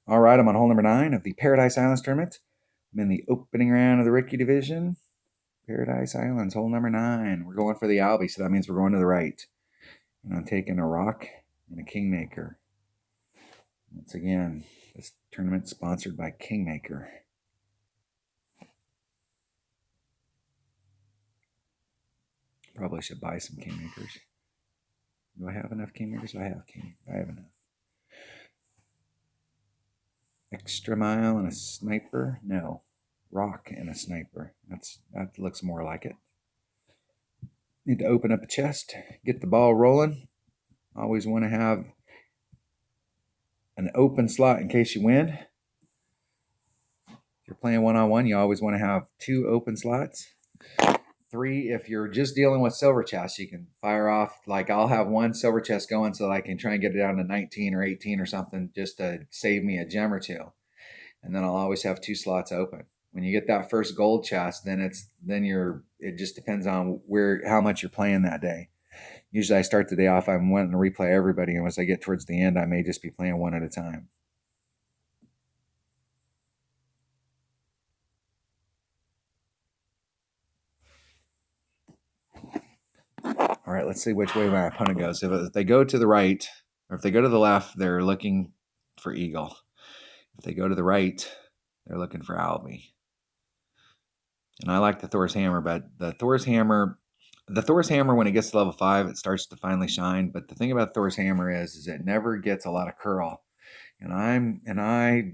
All right, I'm on hole number 9 of the Paradise Islands tournament. I'm in the opening round of the rookie division. Paradise Islands, hole number 9. We're going for the Albie, so that means we're going to the right. And I'm taking a rock and a Kingmaker. Once again, this tournament sponsored by Kingmaker. Probably should buy some Kingmakers. Do I have enough Kingmakers? I have enough. Extra mile and a sniper? No. Rock and a sniper. That looks more like it. Need to open up a chest, get the ball rolling. Always want to have an open slot in case you win. If you're playing one-on-one, you always want to have 2 open slots. 3, if you're just dealing with silver chests, you can fire off, like I'll have 1 silver chest going so that I can try and get it down to 19 or 18 or something just to save me a gem or 2. And then I'll always have 2 slots open. When you get that first gold chest, it just depends on how much you're playing that day. Usually I start the day off, I'm wanting to replay everybody, and once I get towards the end, I may just be playing one at a time. All right, let's see which way my opponent goes. If they go to the right, or if they go to the left, they're looking for Eagle. If they go to the right, they're looking for Albie. And I like the Thor's Hammer, but the Thor's Hammer, when it gets to level 5, it starts to finally shine. But the thing about Thor's Hammer is it never gets a lot of curl. And I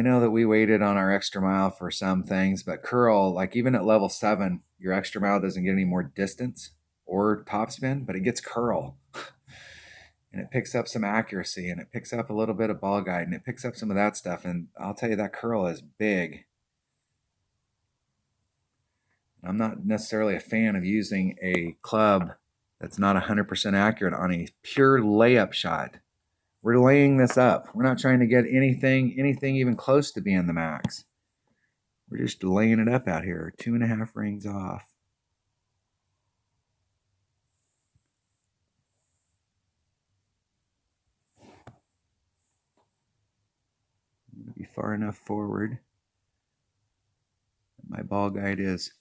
know that we waited on our extra mile for some things, but curl, like even at level 7, your extra mile doesn't get any more distance or topspin, but it gets curl. And it picks up some accuracy, and it picks up a little bit of ball guide, and it picks up some of that stuff. And I'll tell you, that curl is big. I'm not necessarily a fan of using a club that's not 100% accurate on a pure layup shot. We're laying this up. We're not trying to get anything even close to being the max. We're just laying it up out here. 2.5 rings off. Be far enough forward. My ball guide is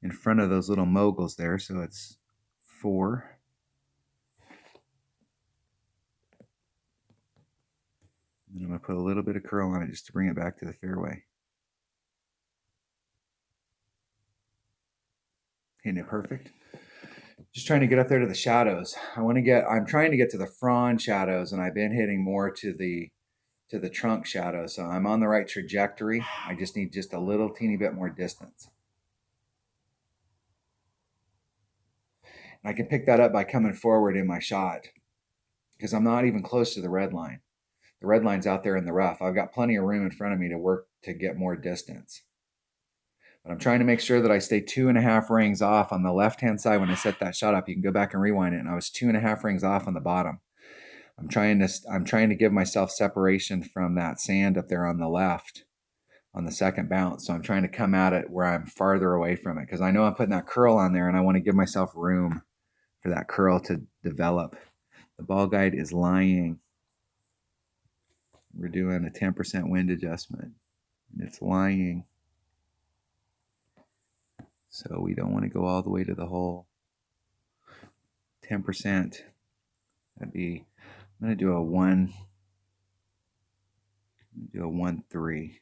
in front of those little moguls there, so it's 4. And I'm going to put a little bit of curl on it just to bring it back to the fairway. Hitting it perfect. Just trying to get up there to the shadows. I'm trying to get to the frond shadows, and I've been hitting more to the trunk shadow. So I'm on the right trajectory. I just need just a little teeny bit more distance. And I can pick that up by coming forward in my shot because I'm not even close to the red line. The red line's out there in the rough. I've got plenty of room in front of me to work to get more distance. But I'm trying to make sure that I stay 2.5 rings off on the left-hand side when I set that shot up. You can go back and rewind it, and I was 2.5 rings off on the bottom. I'm trying to give myself separation from that sand up there on the left on the second bounce. So I'm trying to come at it where I'm farther away from it because I know I'm putting that curl on there, and I want to give myself room for that curl to develop. The ball guide is lying. We're doing a 10% wind adjustment, and it's lying. So we don't want to go all the way to the hole. 10%. That'd be, I'm going to do a 1. Do a 1-3.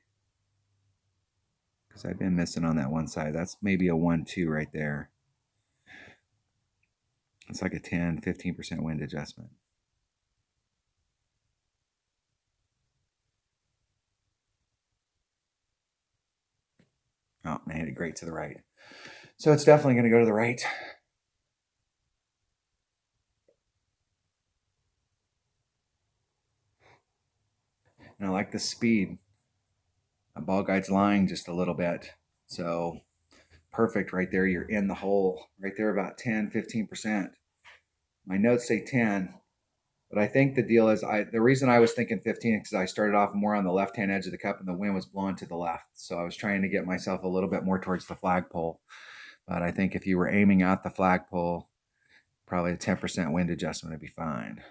Because I've been missing on that one side. That's maybe a 1-2 right there. It's like a 10-15% wind adjustment. Oh, man, hit it great to the right. So it's definitely going to go to the right. And I like the speed. My ball guide's lying just a little bit. So perfect right there. You're in the hole. Right there about 10-15%. My notes say 10. But I think the deal is the reason I was thinking 15 is because I started off more on the left-hand edge of the cup and the wind was blowing to the left. So I was trying to get myself a little bit more towards the flagpole. But I think if you were aiming at the flagpole, probably a 10% wind adjustment would be fine.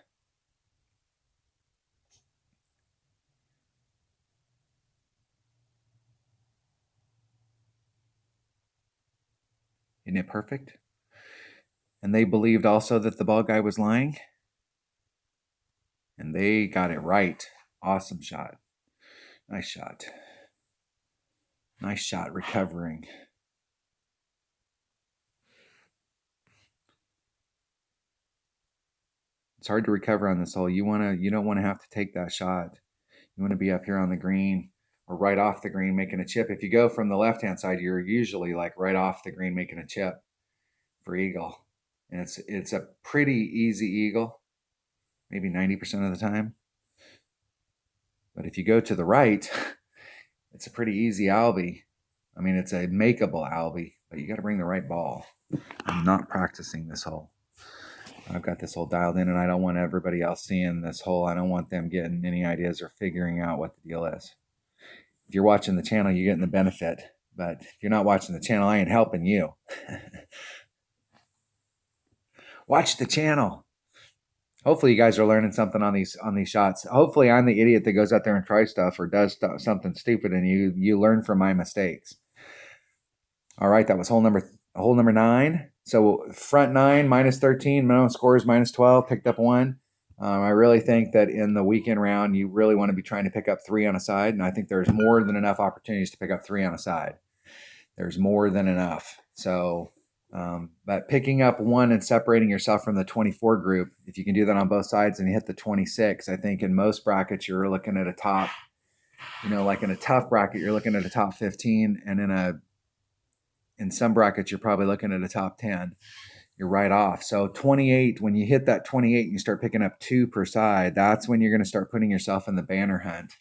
Isn't it perfect? And they believed also that the bald guy was lying. And they got it right. Awesome shot. Nice shot. Nice shot recovering. It's hard to recover on this hole. You don't want to have to take that shot. You want to be up here on the green or right off the green making a chip. If you go from the left-hand side, you're usually like right off the green making a chip for eagle. And it's a pretty easy eagle, maybe 90% of the time. But if you go to the right, it's a pretty easy albie. I mean, it's a makeable albie, but you got to bring the right ball. I'm not practicing this hole. I've got this hole dialed in, and I don't want everybody else seeing this hole. I don't want them getting any ideas or figuring out what the deal is. If you're watching the channel, you're getting the benefit. But if you're not watching the channel, I ain't helping you. Watch the channel. Hopefully you guys are learning something on these shots. Hopefully I'm the idiot that goes out there and tries stuff or does something stupid, and you learn from my mistakes. All right, that was hole number 9. So front 9 minus 13, minimum score is minus 12. Picked up 1. I really think that in the weekend round, you really want to be trying to pick up 3 on a side, and I think there's more than enough opportunities to pick up 3 on a side. There's more than enough. So, but picking up 1 and separating yourself from the 24 group, if you can do that on both sides and you hit the 26, I think in most brackets you're looking at a top, like in a tough bracket, you're looking at a top 15, and in some brackets you're probably looking at a top 10. You're right off. So 28, when you hit that 28 and you start picking up 2 per side, that's when you're going to start putting yourself in the banner hunt.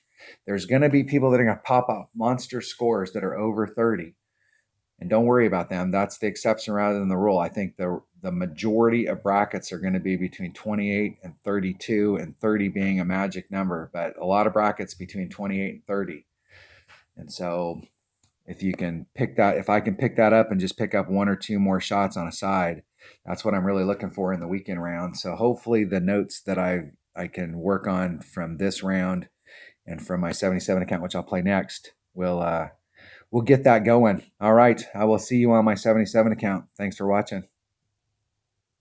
There's going to be people that are going to pop up monster scores that are over 30. And don't worry about them. That's the exception rather than the rule. I think the majority of brackets are going to be between 28 and 32, and 30 being a magic number, but a lot of brackets between 28 and 30. And so if I can pick that up and just pick up 1 or 2 more shots on a side, that's what I'm really looking for in the weekend round. So hopefully the notes that I can work on from this round and from my 77 account, which I'll play next, we'll get that going. All right. I will see you on my 77 account. Thanks for watching.